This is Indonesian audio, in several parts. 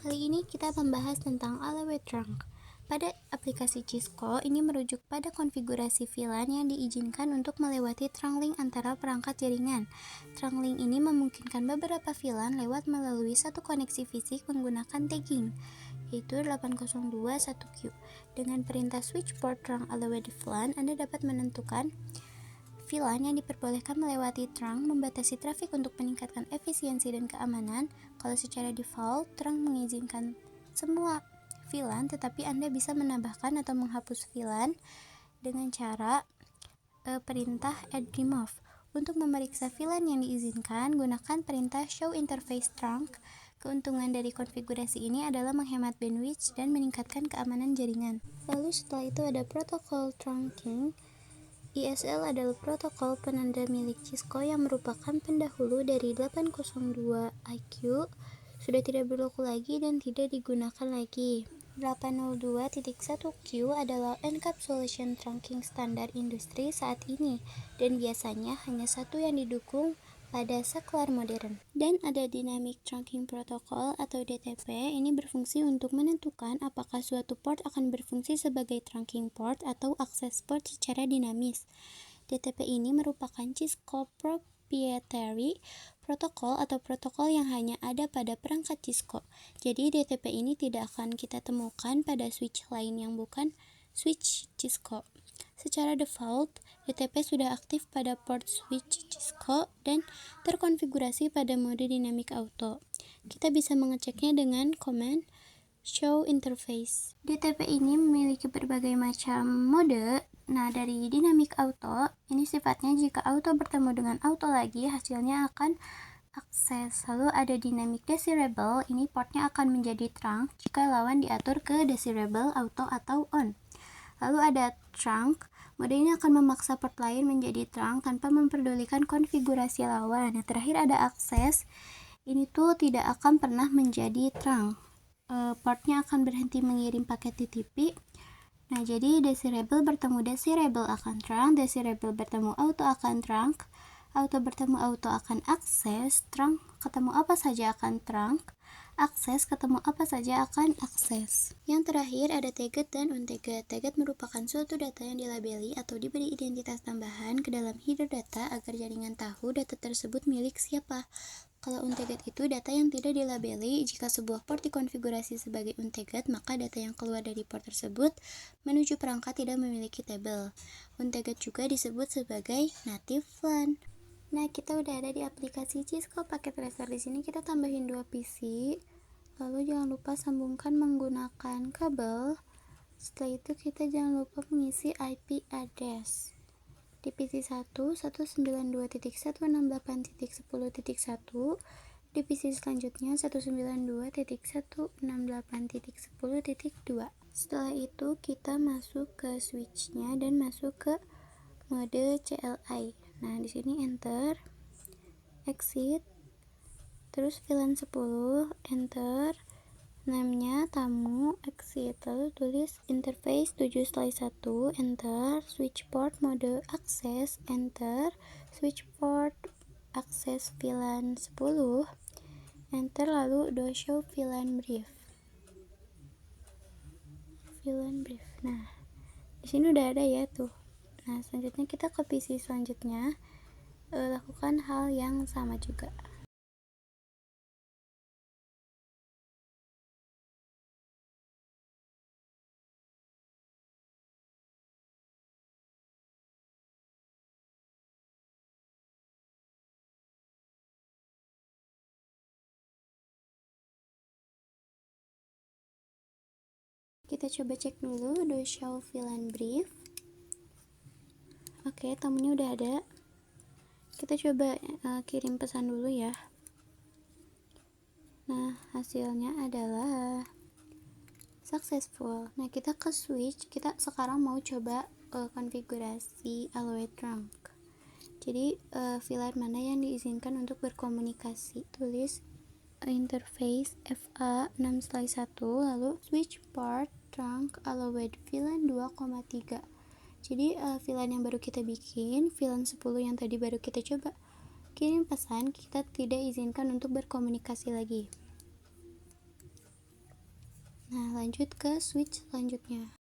Kali ini kita membahas tentang Allowed Trunk. Pada aplikasi Cisco, ini merujuk pada konfigurasi VLAN yang diizinkan untuk melewati trunk link antara perangkat jaringan. Trunk link ini memungkinkan beberapa VLAN lewat melalui satu koneksi fisik menggunakan tagging, yaitu 8021Q. Dengan perintah switch port trunk allowed VLAN, Anda dapat menentukan VLAN yang diperbolehkan melewati trunk membatasi trafik untuk meningkatkan efisiensi dan keamanan. Kalau secara default, trunk mengizinkan semua VLAN, tetapi Anda bisa menambahkan atau menghapus VLAN dengan cara perintah add remove. Untuk memeriksa VLAN yang diizinkan, gunakan perintah show interface trunk. Keuntungan dari konfigurasi ini adalah menghemat bandwidth dan meningkatkan keamanan jaringan. Lalu setelah itu ada protokol trunking. ISL adalah protokol penanda milik Cisco yang merupakan pendahulu dari 802.IQ, sudah tidak berlaku lagi dan tidak digunakan lagi. 802.1Q adalah encapsulation trunking standar industri saat ini, dan biasanya hanya satu yang didukung pada saklar modern. Dan ada Dynamic Trunking Protocol atau DTP. Ini berfungsi untuk menentukan apakah suatu port akan berfungsi sebagai trunking port atau access port secara dinamis. DTP ini merupakan Cisco proprietary protokol atau protokol yang hanya ada pada perangkat Cisco. Jadi DTP ini tidak akan kita temukan pada switch lain yang bukan switch Cisco. Secara default, DTP sudah aktif pada port switch Cisco dan terkonfigurasi pada mode dynamic auto. Kita bisa mengeceknya dengan command show interface. DTP ini memiliki berbagai macam mode. Nah, dari dynamic auto, ini sifatnya jika auto bertemu dengan auto lagi, hasilnya akan akses. Lalu ada dynamic desirable, ini portnya akan menjadi trunk jika lawan diatur ke desirable auto atau on. Lalu ada trunk, mode ini akan memaksa port lain menjadi trunk tanpa memperdulikan konfigurasi lawan. Yang terakhir ada akses, ini tuh tidak akan pernah menjadi trunk. Portnya akan berhenti mengirim paket TTP. Nah, jadi desirable bertemu desirable akan trunk, desirable bertemu auto akan trunk, auto bertemu auto akan akses, trunk ketemu apa saja akan trunk, akses ketemu apa saja akan akses. Yang terakhir ada tagged dan untagged. Tagged merupakan suatu data yang dilabeli atau diberi identitas tambahan ke dalam header data agar jaringan tahu data tersebut milik siapa. Kalau untagged itu data yang tidak dilabeli. Jika sebuah port dikonfigurasi sebagai untagged, maka data yang keluar dari port tersebut menuju perangkat tidak memiliki tabel. Untagged juga disebut sebagai native VLAN. Nah, kita udah ada di aplikasi Cisco Packet Tracer. Di sini kita tambahin 2 PC. Lalu jangan lupa sambungkan menggunakan kabel. Setelah itu kita jangan lupa mengisi IP address. Di PC 1 192.168.10.1, di PC selanjutnya 192.168.10.2. Setelah itu kita masuk ke switchnya dan masuk ke mode CLI. Nah, di sini enter, exit, terus VLAN 10, enter, name-nya tamu, exit, lalu tulis interface 7/1, enter, switch port mode akses, enter, switch port akses VLAN 10, enter, lalu do show VLAN brief. Nah, di sini udah ada ya tuh. Nah, selanjutnya kita ke PC selanjutnya, lakukan hal yang sama juga. Kita coba cek dulu do show VLAN brief. Oke, tamunya udah ada. Kita coba kirim pesan dulu ya. Nah, hasilnya adalah successful. Nah, kita ke switch. Kita sekarang mau coba konfigurasi allowed trunk. Jadi VLAN mana yang diizinkan untuk berkomunikasi. Tulis interface FA 6/1, lalu switch port trunk allowed VLAN 2,3. Jadi VLAN yang baru kita bikin, VLAN 10 yang tadi baru kita coba kirim pesan, kita tidak izinkan untuk berkomunikasi lagi. Nah, lanjut ke switch selanjutnya.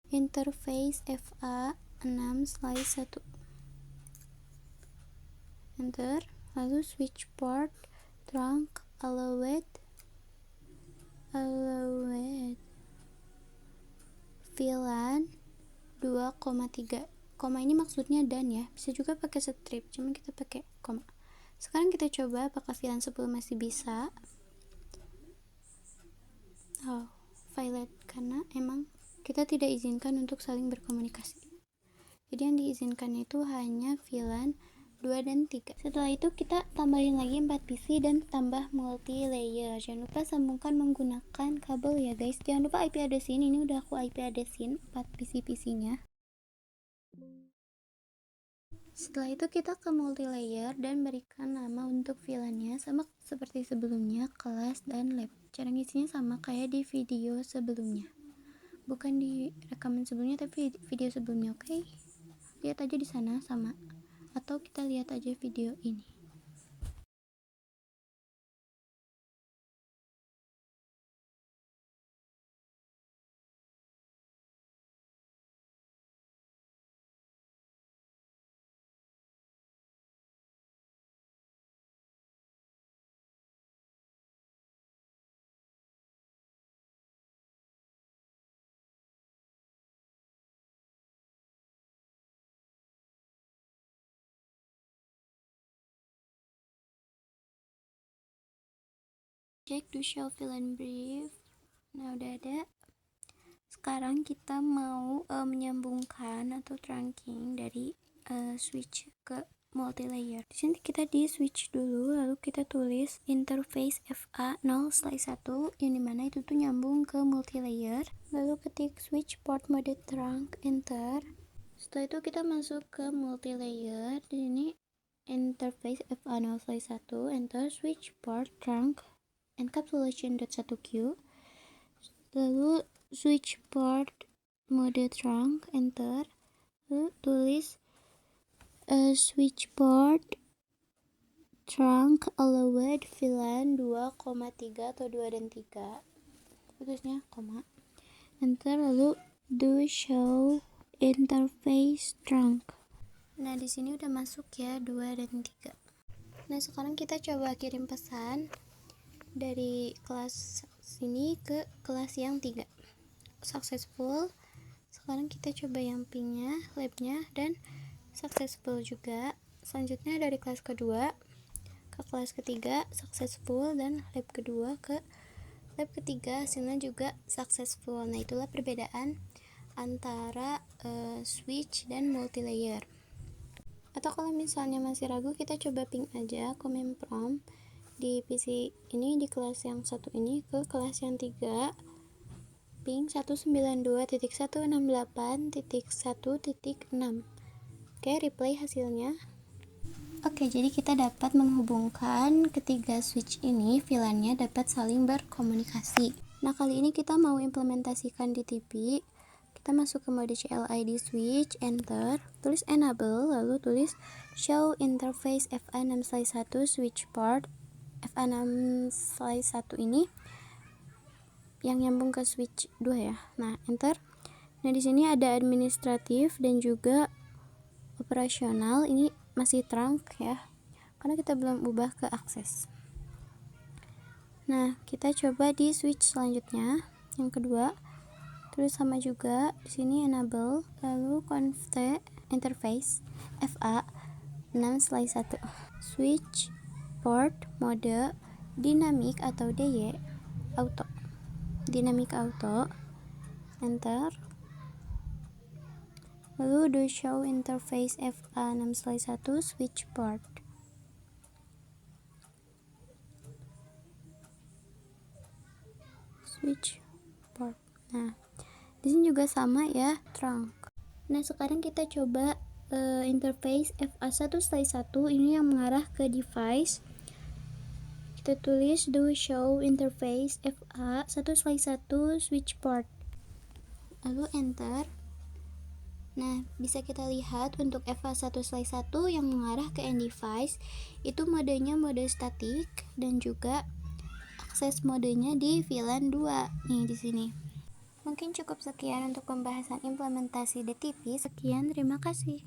Interface FA6/1. Enter, lalu switch port trunk allowed VLAN 2,3. Koma ini maksudnya dan ya, bisa juga pakai strip, cuman kita pakai koma. Sekarang kita coba apakah VLAN 10 masih bisa. Violet, karena emang kita tidak izinkan untuk saling berkomunikasi. Jadi yang diizinkan itu hanya VLAN 2 dan 3. Setelah itu kita tambahin lagi 4 PC dan tambah multi layer. Jangan lupa sambungkan menggunakan kabel ya guys. Jangan lupa IP addressin, ini udah aku IP addressin 4 PC-nya. Setelah itu kita ke multi layer dan berikan nama untuk VLAN-nya sama seperti sebelumnya, kelas dan lab. Cara ngisinya sama kayak di video sebelumnya. Bukan di rekaman sebelumnya tapi video sebelumnya, oke? Lihat aja di sana sama. Atau kita lihat aja video ini. Check to show VLAN brief. Nah, udah ada. Sekarang kita mau menyambungkan atau trunking dari switch ke multi layer. Di sini kita di switch dulu, lalu kita tulis interface FA0/1 yang dimana itu tuh nyambung ke multi layer. Lalu ketik switch port mode trunk, enter. Setelah itu kita masuk ke multi layer. Di sini interface FA0/1, enter, switch port trunk encapsulation.1q, lalu switch port mode trunk, enter, lalu tulis switch port trunk allowed VLAN 2,3 atau 2 dan 3, tulisnya koma, enter, lalu do show interface trunk. Nah, di sini udah masuk ya 2 dan 3. Nah, sekarang kita coba kirim pesan dari kelas sini ke kelas yang 3. Successful. Sekarang kita coba yang pingnya, labnya, dan successful juga. Selanjutnya dari kelas kedua ke kelas ketiga successful, dan lab kedua ke lab ketiga hasilnya juga successful. Nah, itulah perbedaan antara switch dan multi layer. Atau kalau misalnya masih ragu, kita coba ping aja command prompt di PC ini, di kelas yang satu ini ke kelas yang 3, ping 192.168.1.6. Oke, replay hasilnya. Oke, jadi kita dapat menghubungkan ketiga switch ini, VLAN-nya dapat saling berkomunikasi. Nah, kali ini kita mau implementasikan di TV. Kita masuk ke mode CLID switch, enter, tulis enable, lalu tulis show interface FA6/1 switch port. FA6/1 ini yang nyambung ke switch 2 ya. Nah, enter. Nah, di sini ada administratif dan juga operasional. Ini masih trunk ya, karena kita belum ubah ke akses. Nah, kita coba di switch selanjutnya, yang kedua. Tulis sama juga di sini enable, lalu config interface FA6/1 switch port mode dynamic atau DY auto, dynamic auto, enter, lalu do show interface FA6/1 switch port. Nah, di sini juga sama ya, trunk. Nah, sekarang kita coba interface FA1/1 ini yang mengarah ke device. Kita tulis do show interface FA1/1 switch port, lalu enter. Nah, bisa kita lihat untuk EVA 1/1 yang mengarah ke end device, itu modenya mode statik dan juga akses modenya di VLAN 2 nih di sini. Mungkin cukup sekian untuk pembahasan implementasi DTP. Sekian, terima kasih.